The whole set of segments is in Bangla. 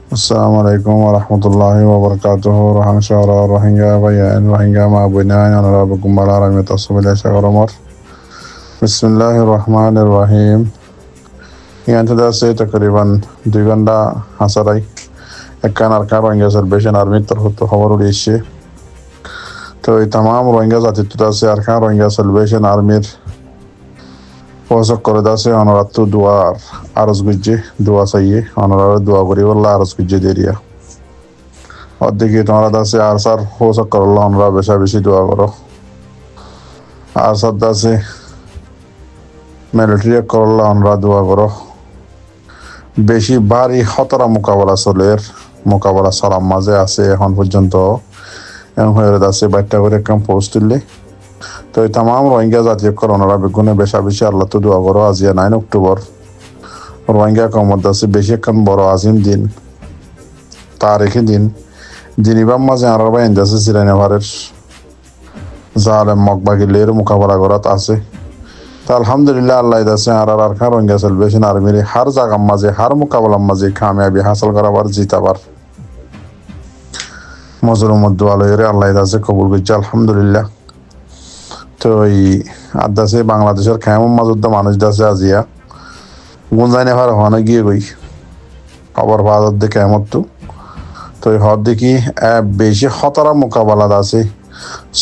Assalamu alaikum wa rahmatullahi wa barakatuhu. Rohingya bayan Rohingya mabunain honorable Gumbala Ramita Subila Shagaromar. Bismillahirrahmanirrahim. Yan toda se takriban 2 ঘন্টা hasarai ekkan arkan Rohingya Salvation Army tarafta khabar ulishe. To tamam Rohingya jati toda se arkan Rohingya Salvation Army পোষক করে দাসে অনরাত্তু দুয়ার আরজ গুজ্জে দোয়া চাইয়ে অনরার দোয়া করি বললা আরজ গুজ্জে দেরিয়া অর্ধেকে তোমরা দাসে আর সার পোষক করলো অনরা বেশা বেশি দোয়া করো আর সার দাসে মিলিটারি করলো অনরা দোয়া করো বেশি ভারী খতরা মোকাবেলা চলের মোকাবেলা সালাম মাঝে আছে এখন পর্যন্ত এমন হয়ে দাসে বাইরটা করে একদম পোস্ট দিলে তো তামাম রোহিঙ্গা জাতীয় করোনারা বেগুনে বেশা বেশি আল্লাহ তো দোয়া করো আজিয়া 9 অক্টোবর রোহিঙ্গা কমত আছে বেশি একখান বড় আজিম দিন তারিখি দিন জিনিবাম মাঝে আর বাইন আছে সিরাইনাভারের জালেম মকবাগিলের মোকাবেলা করাত আছে তা আলহামদুলিল্লাহ আল্লাহ দাসে আর খান রোহিঙ্গা সেলিব্রেশন আর্মির হার জায়গার মাঝে হার মোকাবেলার মাঝে কামিয়াবি হাসিল করাবার জিতাবার মজরুমত দোয়া লইরে আল্লাহ দাসে কবুল করছে আলহামদুলিল্লাহ। তো এই আদাসে বাংলাদেশের কেমন মাজুদ্দা মানুষ দাসে আজিয়া গুঞ্জাইনে ভার হনে গিয়ে গই খবর বাজার দিয়ে কেমন তো এই হদ দেখি বেশি খতরা মোকাবেলা আছে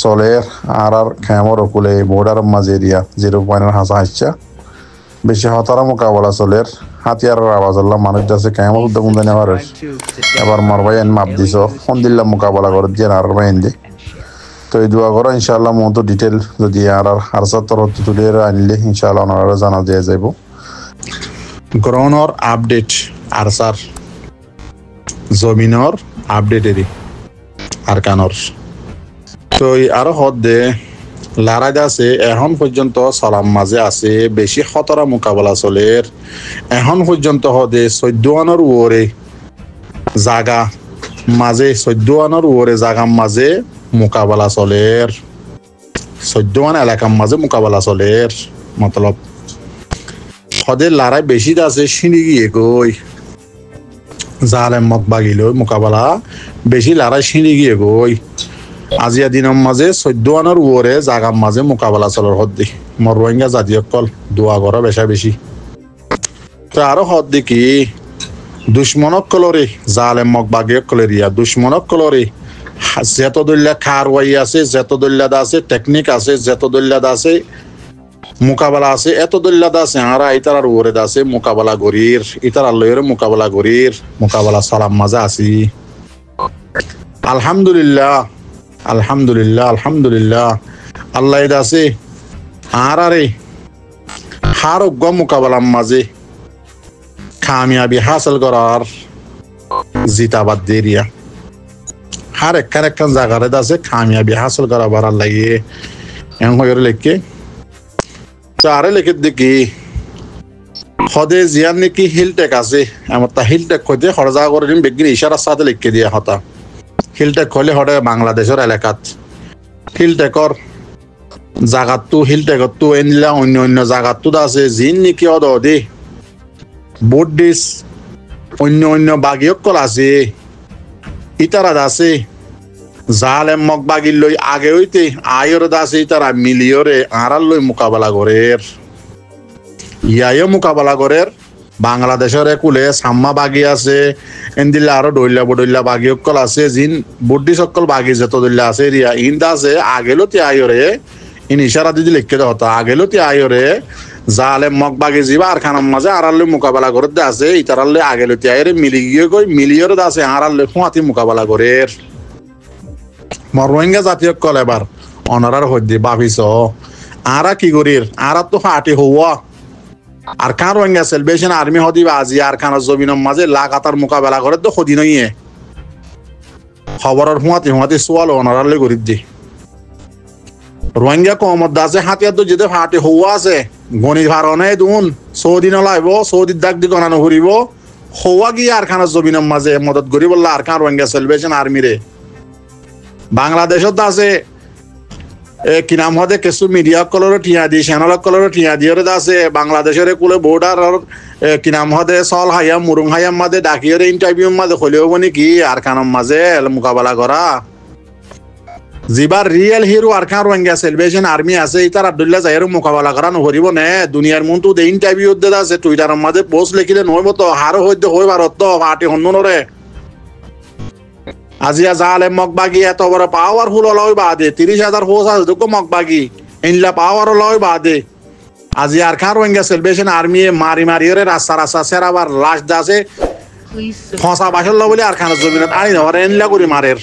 চলের আর কেমর ওকুলে বর্ডার মাঝে এরিয়া 0.5 হাসা হাসছা বেশি খতরা মোকাবেলা চলের হাতিয়ারের আওয়াজ আল্লাহ মানুষ দাসে কেমন উদ্যোগ গুঞ্জাইনে ভার এবার মরবাই মাপ দিছ সন্দিল্লা মোকাবেলা করে দিয়ে আর বাইন দিয়ে তো এই দোয়া করো ইনশাআল্লাহ মতো ডিটেল যদি আর সার তরফ তুলে আনলে ইনশাআল্লাহ ওনারা জানা দিয়ে যাব গ্রহণর আপডেট আর স্যার জমিনর আপডেট এরি আর কানর তো আরো হদ দে লারাই আছে এখন পর্যন্ত সালাম মাঝে আছে বেশি খতরা মোকাবেলা চলের এখন পর্যন্ত হদে 14 আনর ওরে জাগা মাঝে 14 আনর ওরে জাগা মাঝে মোকাবেলা চলের 14 এলাকার মাঝে মোকাবেলা চলের মতলব হদের লড়াই বেশি আছে সিঁড়ি গিয়ে গই জালেম মত বাগিল মোকাবেলা বেশি লড়াই সিঁড়ি গিয়ে গই আজিয়া দিনের মাঝে 14 আনর ওরে জাগার মাঝে মোকাবেলা চলের হদ্দি মর রোহিঙ্গা জাতীয় কল দোয়া করা বেশা বেশি তো আরো হদ দেখি দুশ্মনক কলরে জালেম মক বাগিয়ে কলেরিয়া দুশ্মনক কলরে যত দল্লা খারওয়াই আছে যত দল্লাদ আছে টেকনিক আছে যত দল্লাদ আছে মোকাবেলা আছে এত দল্লাদ আছে আরা ইতার ওরে আছে মোকাবেলা গরির ইতার আল্লাহর মোকাবেলা গরির মোকাবেলা সালাম মাজা আছি আলহামদুলিল্লাহ আলহামদুলিল্লাহ আলহামদুলিল্লাহ আল্লাহ আছে আরে হার অজ্ঞ মোকাবেলার মাঝে কামিয়াবি হাসিল করার জিতাবাদ দেরিয়া হার একখান জায়গারে আছে কামিয়াবি হাসিল করা বাড়ার লাগে এমন হয়ে লেখকে তো আরে লেখে দেখি হদে জিয়ান নাকি হিলটেক আছে আমার তা হিলটেক হইতে খরচা করে দিন বেগিন ইশারার সাথে লিখে দিয়া হতা হিলটেক হলে হরে বাংলাদেশের এলাকাত হিলটেকর জাগাতু হিলটেকতু এনলা অন্য অন্য জাগাতু আছে জিন নাকি অদে বুদ্ধিস অন্য অন্য বাগিয়কল আছে ইতারা আছে জালেম মক বাগিল লই আগে হইতে আয়র দাসে ইতারা মিলিয়রে আড়াল লই মোকাবেলা করের ইয়ায়ও মোকাবেলা করের বাংলাদেশের একুলে সাম্মা বাগি আছে এন্দিল্লা আরো ডইল্লা বডইল্লা বাগি অকল আছে জিন বুদ্ধি সকল বাগি যত দইল্লা আছে রিয়া ইন দাসে আগেলতি আয়রে ইন ইশারা দিদি লিখকে হতা আগেলতি আয়রে জালেম মক বাগি জিবা আর খানার মাঝে আড়াল লই মোকাবেলা করে আছে ইতারালে আগেলতি আয়রে মিলি গিয়ে গই মিলিয়র দাসে আড়াল লই খুঁয়াতি মোকাবেলা করের রোহিঙ্গা জাতীয় কল এবার অনারার হদ্দি ভাবিস আরা কি করির আরা তো হাঁটি হওয়া আর খান রোহিঙ্গা সেলিব্রেশন আর্মি হদি আজি আর খানের জমিনের মাঝে লাগাতার মোকাবেলা করে তো সদি নইয়ে খবরের হুঁয়াতি সোয়াল অনারার লই গরিব দি রোহিঙ্গা কমত দাসে হাতিয়ার তো যেতে হাঁটি হওয়া আছে গণিত ভারণে দুন সৌদি নলাইব সৌদির দাগ দি গণানো ঘুরিব হওয়া গিয়ে আর খানের জমিনের মাঝে মদত করি বললা আর খান রোহিঙ্গা সেলিব্রেশন আর্মিরে বাংলাদেশত আছে কি নাম হতে কিছু মিডিয়া কলর টিয়া দি চ্যানেল কলর টিয়া দিয়ে আছে বাংলাদেশের কুলে বর্ডার কি নাম হতে সল হাইয়া মুরুং হাইয়ার মাঝে ডাকিয়ে ইন্টারভিউ মাঝে হলেও বনি কি আর কানার মাঝে মোকাবেলা করা যিবার রিয়েল হিরো আর খান রোহিঙ্গা সেলিব্রেশন আর্মি আছে ইতার আব্দুল্লাহ জাহের মোকাবেলা করা নহরিব নে দুনিয়ার মনটো দে ইন্টারভিউ দে আছে টুইটারের মাঝে পোস্ট লিখিলে নহইব তো হারো হইতে হই ভারত তো পার্টি হন্নরে আজিয়া জালে মগবাগি এত বড় পাওয়ারফুল লয় বাদে 30,000 ফোর্স আছে তো মগবাগি ইনলা পাওয়ার লয় বাদে আজি আর খান রোহিঙ্গা সেলিব্রেশন আর্মি মারি মারিয়ে রাস্তা রাস্তা সেরাবার লাশ দাসে ফসা বাসল বলে আর খানের জমিনত আনি ধরে এনলা করি মারের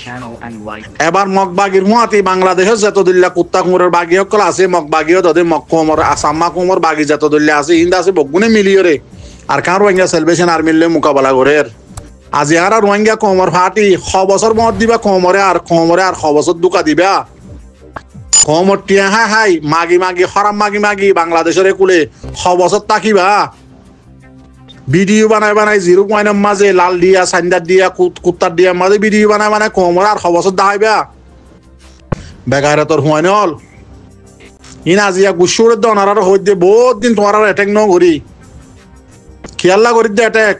এবার মগবাগির হুয়াতি বাংলাদেশের যত দিল্লা কুত্তা কুমোরের বাগি সকল আছে মগবাগিও তাদের মক্কমর আসাম্মা কুমোর বাগি যত দিল্লা আছে ইন্দা আছে বগুনে মিলিয়ে রে আর খান রোহিঙ্গা সেলিব্রেশন আর্মির মোকাবেলা করে আজি আর রোহিঙ্গা কমর ফাটি 6 বছর মত দিবা কমরে আর 6 বছর দুকা দিবা কমর টিয়া হাই মাগি মাগি হরাম মাগি মাগি বাংলাদেশের কুলে 6 বছর তাকিবা ভিডিও বানাই বানাই 0.1 মাঝে লাল দিয়া সান্দার দিয়া কুত্তার দিয়া মাঝে ভিডিও বানাই বানাই কমর আর 6 বছর দেখাইবা বেগারে তোর হুয়াই নল ইন আজিয়া গুসুরের দনার হইতে বহুত দিন তোমার অ্যাটাক ন করি খেয়াল্লা করি দে অ্যাটাক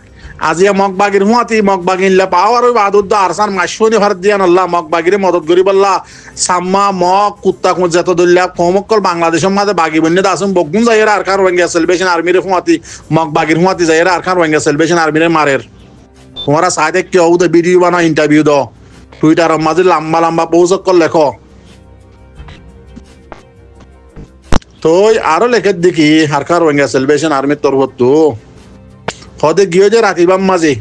আজিয়া মগবাগির হুয়াতি মগবাগিনলা পাওয়ার ওই বাদুদ্দ আরসান মাসুনি ভারত দিয়া নল্লা মগবাগিরে মদত করি বললা সাম্মা মগ কুত্তা কুত যত দল্লা কমকল বাংলাদেশের মাঝে বাগি বন্যে দাসুন বগুন যাইরা আর খান রোহিঙ্গা সেলিব্রেশন আর্মির হুয়াতি মগবাগির হুয়াতি যাইরা আর খান রোহিঙ্গা সেলিব্রেশন আর্মিরে মারের তোমরা সাইডে কেউ দে ভিডিও বানাও ইন্টারভিউ দাও টুইটারের মাঝে লম্বা লম্বা পোস্ট কর লেখো তো আরো লেখে দেখি আর খান রোহিঙ্গা সেলিব্রেশন আর্মির তরফত তো হদে গিয়ে যে রাতিবাম মাঝে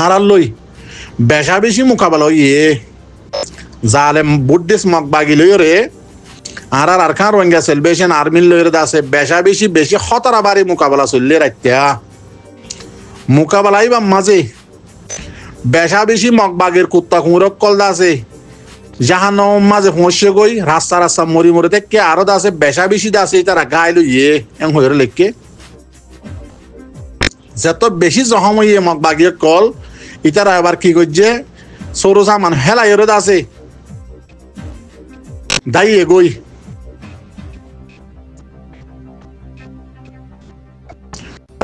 আর লই বেশা বেশি মোকাবেলা ইয়ে জালেম বুদ্ধিস মগবাগি লই রে আর খান রোহিঙ্গা সেলিব্রেশন আর্মির লই রে আছে বেশা বেশি খতরা বাড়ি মোকাবেলা চললে রাইত্যা মোকাবেলাই বাম মাঝে বেশা বেশি মগবাগের কুত্তা কুমুরক কল আছে জাহান মাঝে পৌঁছে গই রাস্তা রাস্তা মরি মরে থেকে আরো আছে বেশা বেশি আছে তারা গায়ে লইয়ে এম হয়ে লেখকে যত বেশি জহম হইয়ে মগবাগি কল ইতারা এবার কি করছে সরু সামান হেলা এর আছে দাইয়ে গই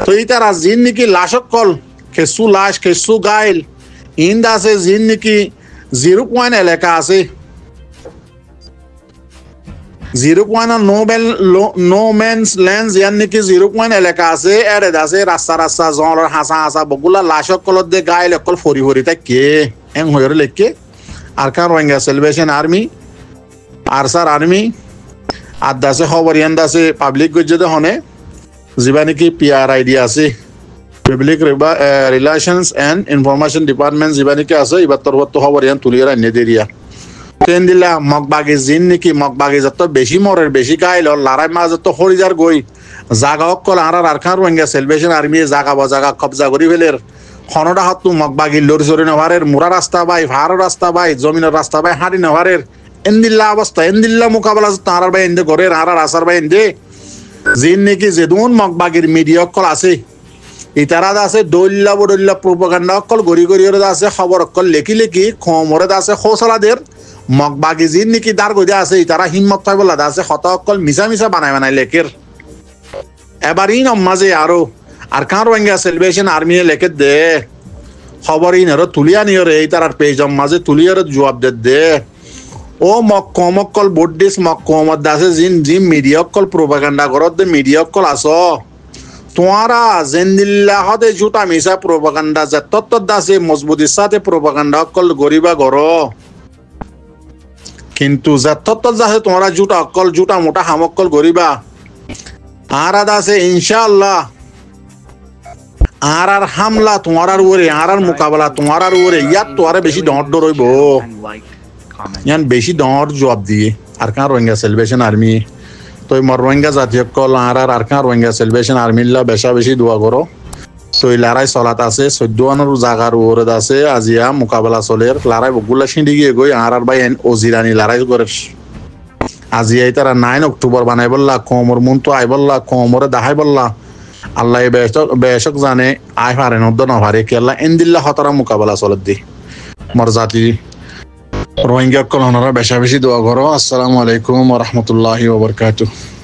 তো ইতারা জিন নাকি লাশক কল খেসু লাশ খেসু গাইল ইন্দ আছে জিন নাকি 0 এলাকা আছে 0 নো মেন্স ল্যান্ড ইয়ান নাকি 0 এলাকা আছে এরে আছে রাস্তা রাস্তা জল হাসা হাসা বগুলা লাশক কলত দে গাইল কল ফরি ফরি তা কে এং হইরে লেখকে আর কার রোহিঙ্গা সেলিব্রেশন আর্মি আরসার আর্মি আর দাসে খবর ইয়ান দাসে পাবলিক গজ্জে হনে জিবা নাকি PRID আছে public relations and information department জিবা নাকি আছে এবার তরফত খবর ইয়ান তুলিয়ে রান্নে দেরিয়া তেন দিলা মগবাগি জিন নাকি মগবাগি যত বেশি মরের বেশি গাইল লড়াই মাছ যত হরিজার গই জাগা অকল আর খান রোহিঙ্গা সেলিব্রেশন আর্মি জাগা বজাগা কবজা করি ফেলের খনডা হাতু মগবাগি লড়ি চড়ি নেভারের মুরা রাস্তা বাই ভাড় রাস্তা বাই জমিনের রাস্তা বাই হাঁটি নেভারের এন্দিল্লা অবস্থা এন্দিল্লা মোকাবেলা তার বাই এন্দে করে আর আসার বাই এন্দে জিন নাকি যেদুন মগবাগির মিডিয়া অকল আছে ইতারা আছে দল্লা বদল্লা প্রোপাগান্ডা অকল গড়ি গড়ি আছে খবর অকল লেখি লেখি খমরে আছে খোসলাদের মগবাগি জিন নাকি দার গজে আছে ইতারা হিম্মত থাকবে লাদা আছে হত অকল মিশা মিশা বানাই লেখের এবার ইন মাঝে আরো আর কান রোহিঙ্গা সেলিব্রেশন আর্মি লেখে দে খবর ইন আরো তুলিয়া নিয়ে রে ইতারার পেজ মাঝে তুলিয়া জবাব দে ও মক্কল বড্ডিস মক্কমত দাসে জিন জিম মিডিয়া অকল প্রোপাগান্ডা করত দে মিডিয়া অকল আসো তোমারা জেন্দিল্লা হদে জুটা মিশা প্রোপাগান্ডা যে তত্ত্ব দাসে মজবুতির সাথে প্রোপাগান্ডা অকল গরিবা গড় কিন্তু যত যাচ্ছে তোমরা জুটা অকল জুটা মোটা হামকল গরিবা আর আছে ইনশাআল্লাহ আর হামলা তোমার ওরে আর মোকাবেলা তোমার ওরে ইয়াত তো আরে বেশি ডর ডর হইব ইয়ান বেশি ডর জবাব দিয়ে আর কান রোহিঙ্গা সেলিব্রেশন আর্মি তো মর রোহিঙ্গা জাতীয় কল আর কান রোহিঙ্গা সেলিব্রেশন আর্মিল্লা বেশি দোয়া করো তো লড়াই চলাত আছে 14 জায়গার ওরে আছে আজিয়া মোকাবেলা চলের লড়াই বগুলা সিঁড়ি গিয়ে গই আর ভাই ওজিরানি লড়াই করে আজিয়া তারা 9 অক্টোবর বানাই বললা কোমর মন তো আই বললা কোমরে দাহাই বললা আল্লাহ বেশক জানে আই পারে নদ না পারে কি আল্লাহ এন্দিল্লা হতারা মোকাবেলা চলত দি মর জাতি রোহিঙ্গা কলনারা বেশা বেশি দোয়া করো। আসসালামু আলাইকুম ওয়া রাহমাতুল্লাহি ওয়া বারাকাতুহু।